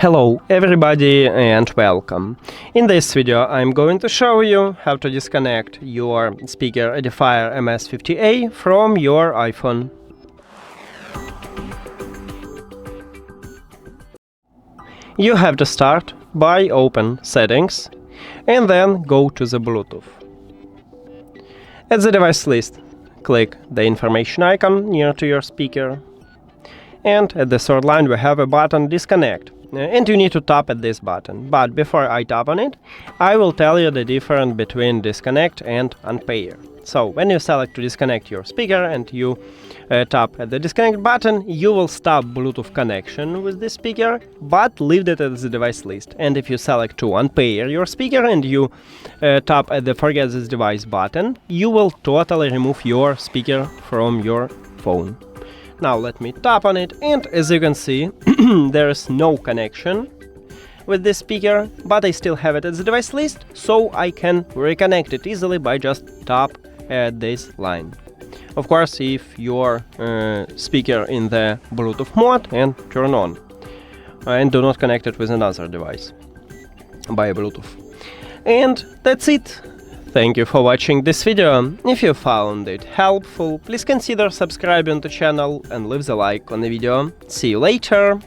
Hello everybody and welcome. In this video I'm going to show you how to disconnect your speaker EDIFIER MS50A from your iPhone. You have to start by open Settings and then go to the Bluetooth. At the device list, click the information icon near to your speaker, and at the third line we have a button Disconnect. And you need to tap at this button. But before I tap on it, I will tell you the difference between Disconnect and Unpair. So when you select to disconnect your speaker and you tap at the Disconnect button, you will stop Bluetooth connection with the speaker, but leave it at the device list. And if you select to Unpair your speaker and you tap at the Forget this device button, you will totally remove your speaker from your phone. Now let me tap on it, and as you can see, there is no connection with this speaker, but I still have it at the device list, so I can reconnect it easily by just tap at this line. Of course, if your speaker in the Bluetooth mode and turn on, and do not connect it with another device by Bluetooth. And that's it. Thank you for watching this video. If you found it helpful, please consider subscribing to the channel and leave the like on the video. See you later!